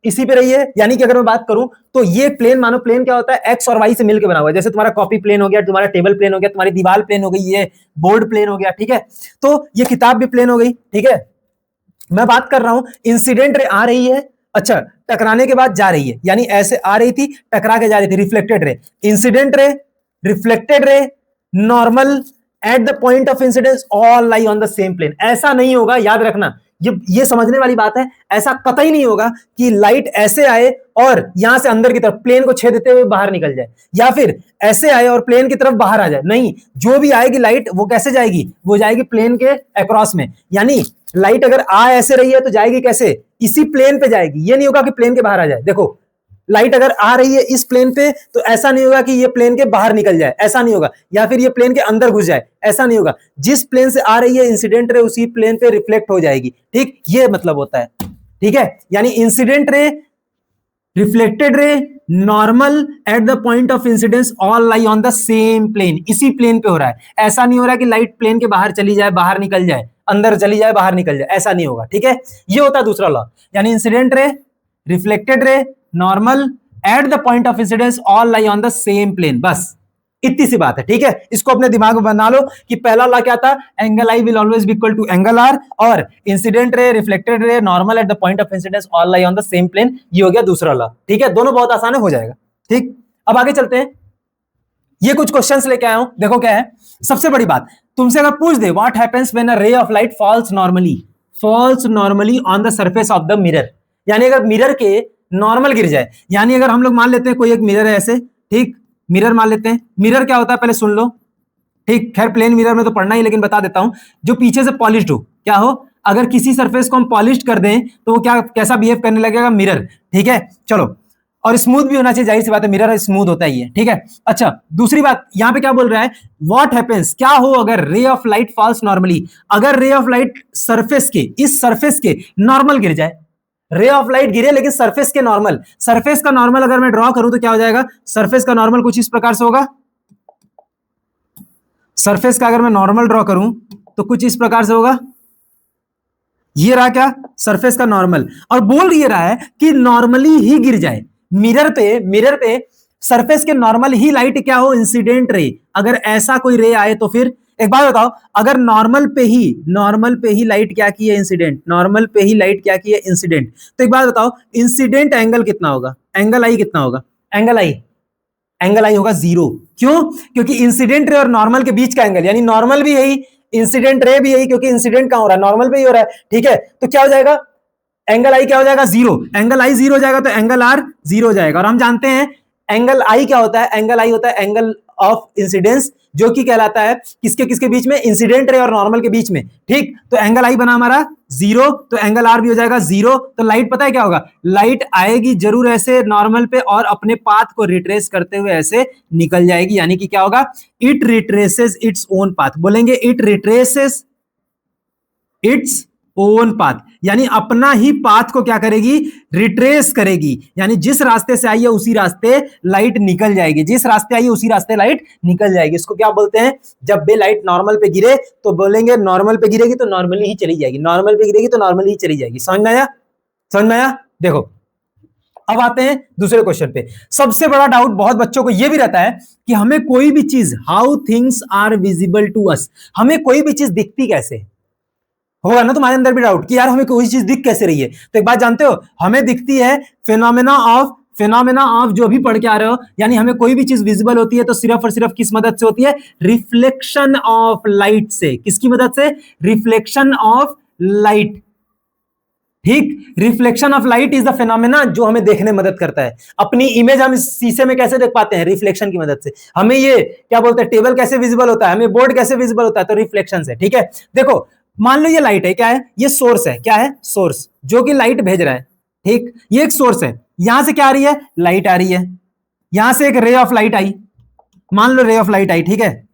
इसी पे रही है, यानी कि अगर मैं बात करूं तो ये प्लेन, मानो प्लेन क्या होता है? एक्स और वाई से मिलकर बना हुआ है। जैसे तुम्हारा कॉपी प्लेन हो गया, तुम्हारा टेबल प्लेन हो गया, तुम्हारी दीवार प्लेन हो गई, ये बोर्ड प्लेन हो गया, ठीक है। तो ये किताब भी प्लेन हो गई, ठीक है। मैं बात कर रहा हूं इंसिडेंट रे आ रही है, अच्छा, टकराने के बाद जा रही है, यानी ऐसे आ रही थी, टकरा के जा रही थी, reflected ray. Incident ray, reflected ray, normal at the point of incidence all lie on the same plane. ऐसा नहीं होगा, याद रखना, ये समझने वाली बात है। ऐसा कतई नहीं होगा कि लाइट ऐसे आए और यहां से अंदर की तरफ प्लेन को छेदते हुए बाहर निकल जाए, या फिर ऐसे आए और प्लेन की तरफ बाहर आ जाए। नहीं, जो भी आएगी लाइट, वो कैसे जाएगी? वो जाएगी प्लेन के अक्रॉस में। यानी लाइट अगर आ ऐसे रही है तो जाएगी कैसे? इसी प्लेन पे जाएगी। ये नहीं होगा कि प्लेन के बाहर आ जाए। देखो, लाइट अगर आ रही है इस प्लेन पे, तो ऐसा नहीं होगा कि ये प्लेन के बाहर निकल जाए, ऐसा नहीं होगा, या फिर ये प्लेन के अंदर घुस जाए, ऐसा नहीं होगा। जिस प्लेन से आ रही है इंसिडेंट रे, उसी प्लेन पे रिफ्लेक्ट हो जाएगी, ठीक। ये मतलब होता है, ठीक है। यानी incident ray, reflected ray, normal at the point of incidence all lie on the same plane, इसी प्लेन पे हो रहा है। ऐसा नहीं हो रहा है कि लाइट प्लेन के बाहर चली जाए, बाहर निकल जाए, अंदर चली जाए, बाहर निकल जाए, ऐसा नहीं होगा, ठीक है। ये होता है दूसरा लॉ। यानी incident ray, reflected ray, normal at the point of incidence all lie on the same plane. बस इतनी सी बात है, ठीक है। इसको अपने दिमाग में बना लो कि पहला लॉ क्या था? Angle i will always be equal to angle r, और incident ray, reflected ray, normal at the point of incidence all lie on the same plane. ये हो गया दूसरा लॉ, ठीक है। दोनों बहुत आसान हो जाएगा, ठीक। अब आगे चलते हैं। ये कुछ क्वेश्चंस लेके आया हूं, देखो क्या है। सबसे बड़ी बात, तुमसे अगर पूछ दे what happens when a ray of light falls normally on the surface of the mirror. यानी अगर मिरर के नॉर्मल गिर जाए, यानी अगर हम लोग मान लेते हैं कोई एक मिरर है ऐसे, ठीक, मिरर मान लेते हैं। मिरर क्या होता है पहले सुन लो, ठीक। खैर प्लेन मिरर में तो पढ़ना ही, लेकिन बता देता हूं। जो पीछे से पॉलिश्ड हो, क्या हो? अगर किसी सरफेस को हम पॉलिश कर दें तो वो क्या, कैसा बिहेव करने लगेगा? मिरर, ठीक है। चलो, और स्मूथ भी होना चाहिए, जाहिर सी बात है, मिरर स्मूथ होता ही है, ठीक है। अच्छा, दूसरी बात यहां पे क्या बोल रहा है? व्हाट हैपेंस, क्या हो अगर रे ऑफ लाइट फॉल्स नॉर्मली, अगर रे ऑफ लाइट सरफेस के, इस सरफेस के नॉर्मल गिर जाए। रे ऑफ लाइट गिरे लेकिन सरफेस के नॉर्मल, सरफेस का नॉर्मल अगर मैं ड्रॉ करूं तो क्या हो जाएगा? सरफेस का नॉर्मल कुछ इस प्रकार से होगा। सरफेस का अगर मैं नॉर्मल ड्रॉ करूं तो कुछ इस प्रकार से होगा। ये रहा क्या? सरफेस का नॉर्मल। और बोल ये रहा है कि नॉर्मली ही गिर जाए मिरर पे सरफेस के नॉर्मल ही लाइट क्या हो? Incident ray. अगर ऐसा कोई रे आए तो फिर एक बात बताओ, अगर नॉर्मल पे ही लाइट क्या की है? इंसिडेंट। नॉर्मल पे ही लाइट क्या की है? इंसिडेंट। तो एक बात बताओ, इंसिडेंट एंगल कितना होगा? एंगल आई कितना होगा? एंगल आई होगा 0। क्यों? क्योंकि इंसिडेंट रे और नॉर्मल के बीच का एंगल, यानी नॉर्मल भी यही, इंसिडेंट रे भी यही, क्योंकि इंसिडेंट कहां हो रहा है? नॉर्मल पे ही हो रहा है, ठीक है। तो क्या हो जाएगा? एंगल आई क्या हो जाएगा? 0। एंगल आई 0 हो जाएगा तो एंगल आर 0 हो जाएगा। और हम जानते हैं एंगल आई क्या होता है? एंगल आई होता है एंगल ऑफ इंसिडेंस, जो कि कहलाता है किसके किसके बीच में, इंसिडेंट रे और नॉर्मल के बीच में। ठीक, तो एंगल आई बना हमारा 0, तो एंगल आर भी हो जाएगा 0। तो लाइट पता है क्या होगा, लाइट आएगी जरूर ऐसे नॉर्मल पे और अपने पाथ को रिट्रेस करते हुए ऐसे निकल जाएगी, यानी कि क्या होगा, it retraces its own path. बोलेंगे it retraces its own path, यानी अपना ही पाथ को क्या करेगी, रिट्रेस करेगी, यानी जिस रास्ते से आई है उसी रास्ते लाइट निकल जाएगी, जिस रास्ते आई है उसी रास्ते लाइट निकल जाएगी। इसको क्या बोलते हैं, जब भी लाइट नॉर्मल पे गिरे तो बोलेंगे नॉर्मल पे गिरेगी तो नॉर्मली ही चली जाएगी, नॉर्मल पे गिरेगी तो नॉर्मली ही चली जाएगी। समझ में आया, समझ में आया। देखो अब आते हैं दूसरे क्वेश्चन पे। सबसे बड़ा डाउट बहुत बच्चों को यह भी रहता है कि हमें कोई भी चीज, how things are visible to us, हमें कोई भी चीज दिखती कैसे, होगा ना तुम्हारे अंदर भी डाउट कि यार हमें कोई चीज दिख कैसे रही है। तो एक बात जानते हो, हमें दिखती है फिनोमेना ऑफ जो भी पढ़ के आ रहे हो, यानी हमें कोई भी चीज विजिबल होती है तो सिर्फ और सिर्फ किस मदद से होती है, रिफ्लेक्शन ऑफ लाइट से। किसकी मदद से, रिफ्लेक्शन ऑफ लाइट। ठीक, reflection of light is the phenomena जो हमें देखने में मदद करता है। अपनी इमेज हम इस शीशे में कैसे देख पाते हैं, रिफ्लेक्शन की मदद से। हमें ये क्या बोलते हैं, टेबल कैसे विजिबल होता है, हमें बोर्ड कैसे विजिबल होता है, तो रिफ्लेक्शन से। ठीक है, देखो मान लो ये लाइट है, क्या है, ये सोर्स है, क्या है, सोर्स जो कि लाइट भेज रहा है। ठीक, ये एक सोर्स है, यहां से क्या आ रही है, लाइट आ रही है, यहां से एक रे ऑफ लाइट आई, मान लो रे ऑफ लाइट आई। ठीक है,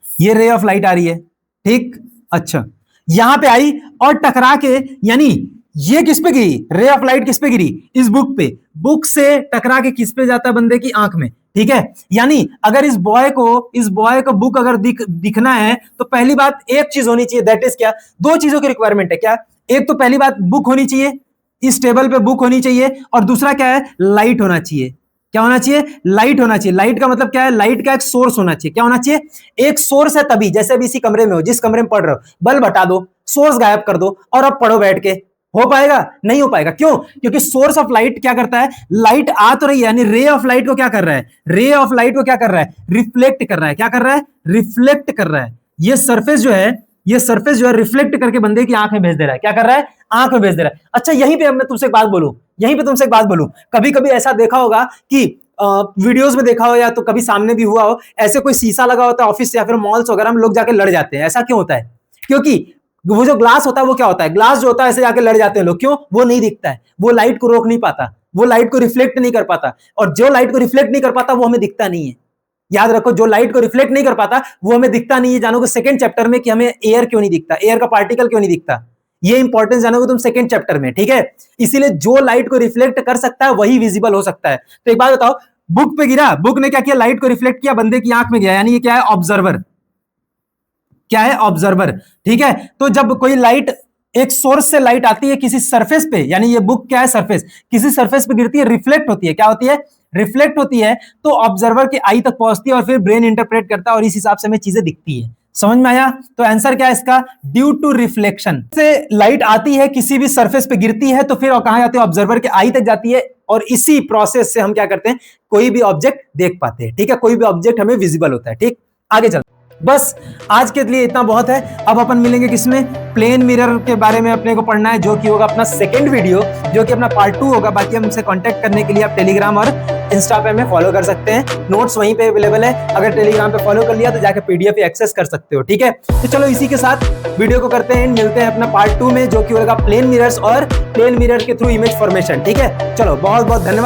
ये रे ऑफ लाइट आ रही है। ठीक, अच्छा यहां पे आई और टकरा के, यानी ये किस पे गिरी, रे ऑफ लाइट किस पे गिरी, इस बुक पे, बुक से टकरा के किस पे जाता है, बंदे की आंख में। ठीक है, यानी अगर इस बॉय को बुक अगर दिखना है तो पहली बात एक चीज होनी चाहिए, दैट इज क्या, दो चीजों की रिक्वायरमेंट है। क्या, एक तो पहली बात बुक होनी चाहिए, इस टेबल पे बुक होनी चाहिए, और दूसरा क्या है, लाइट होना चाहिए। क्या होना चाहिए, लाइट होना चाहिए। लाइट का मतलब क्या है, लाइट का एक सोर्स होना चाहिए। क्या होना चाहिए, एक सोर्स है, तभी जैसे अभी इसी कमरे में हो, जिस कमरे में पढ़ रहे हो, बल्ब हटा दो, सोर्स गायब कर दो और अब पढ़ो बैठ के, हो पाएगा, नहीं हो पाएगा। क्यों, क्योंकि सोर्स ऑफ लाइट क्या करता है, लाइट आ तो रही है, यानी रे ऑफ लाइट को क्या कर रहा है, रे ऑफ लाइट को क्या कर रहा है, रिफ्लेक्ट कर रहा है। क्या कर रहा है, रिफ्लेक्ट कर रहा है। ये सरफेस जो है रिफ्लेक्ट करके बंदे की आंख में भेज दे रहा है। क्या कर रहा है, आंख में भेज दे रहा है। अच्छा यहीं पे मैं तुमसे एक बात बोलूं, कभी कभी ऐसा देखा होगा कि वीडियोस में देखा हो या तो कभी सामने भी हुआ हो, ऐसे कोई शीशा लगा होता है ऑफिस या फिर मॉल्स वगैरह में, लोग जाके लड़ जाते हैं। ऐसा क्यों होता है, क्योंकि वो जो ग्लास होता है वो क्या होता है, ग्लास जो होता है ऐसे जाके लड़ जाते हैं लोग। क्यों, वो नहीं दिखता है, वो लाइट को रोक नहीं पाता, वो लाइट को रिफ्लेक्ट नहीं कर पाता, और जो लाइट को रिफ्लेक्ट नहीं कर पाता वो हमें दिखता नहीं है। याद रखो, जो लाइट को रिफ्लेक्ट नहीं कर पाता वो हमें दिखता नहीं है। जानोगे सेकंड चैप्टर में कि हमें एयर क्यों नहीं दिखता, एयर का पार्टिकल क्यों नहीं दिखता, ये इंपॉर्टेंस जानोगे तुम सेकंड चैप्टर में। ठीक है, इसीलिए जो लाइट को रिफ्लेक्ट कर सकता है वही विजिबल हो सकता है। तो एक बात बताओ, बुक पे गिरा, बुक ने क्या किया, लाइट को रिफ्लेक्ट किया, बंदे की आंख में गया, यानी ये क्या है, ऑब्जर्वर। क्या है, ऑब्जर्वर। ठीक है, तो जब कोई लाइट, एक सोर्स से लाइट आती है किसी सरफेस पे, यानी ये बुक क्या है, सरफेस, किसी सरफेस पे गिरती है, रिफ्लेक्ट होती है। क्या होती है, रिफ्लेक्ट होती है, तो ऑब्जर्वर के आई तक पहुंचती है और फिर ब्रेन इंटरप्रेट करता है और इस हिसाब से हमें चीजें दिखती है। समझ में आया। तो आंसर क्या है इसका, ड्यू टू रिफ्लेक्शन से लाइट आती है, किसी भी सरफेस पे गिरती है, तो फिर कहां जाती है, ऑब्जर्वर के आई तक जाती है, और इसी प्रोसेस से हम क्या करते हैं, कोई भी ऑब्जेक्ट देख पाते हैं। ठीक है, कोई भी ऑब्जेक्ट हमें विजिबल होता है। ठीक, आगे चलते, बस आज के लिए इतना बहुत है। अब अपन मिलेंगे किसमें, प्लेन मिरर के बारे में अपने को पढ़ना है, जो कि होगा अपना सेकंड वीडियो, जो कि अपना पार्ट 2 होगा। बाकी हमसे कांटेक्ट करने के लिए आप टेलीग्राम और इंस्टा पे हमें फॉलो कर सकते हैं, नोट्स वहीं पे अवेलेबल है। अगर टेलीग्राम पे फॉलो कर लिया तो जाकर पीडीएफ एक्सेस कर सकते हो। ठीक है, तो चलो इसी के साथ वीडियो को करते हैं, मिलते हैं अपना पार्ट 2 में, जो कि होगा प्लेन मिरर्स और प्लेन मिरर के थ्रू इमेज फॉर्मेशन। ठीक है, चलो बहुत बहुत धन्यवाद।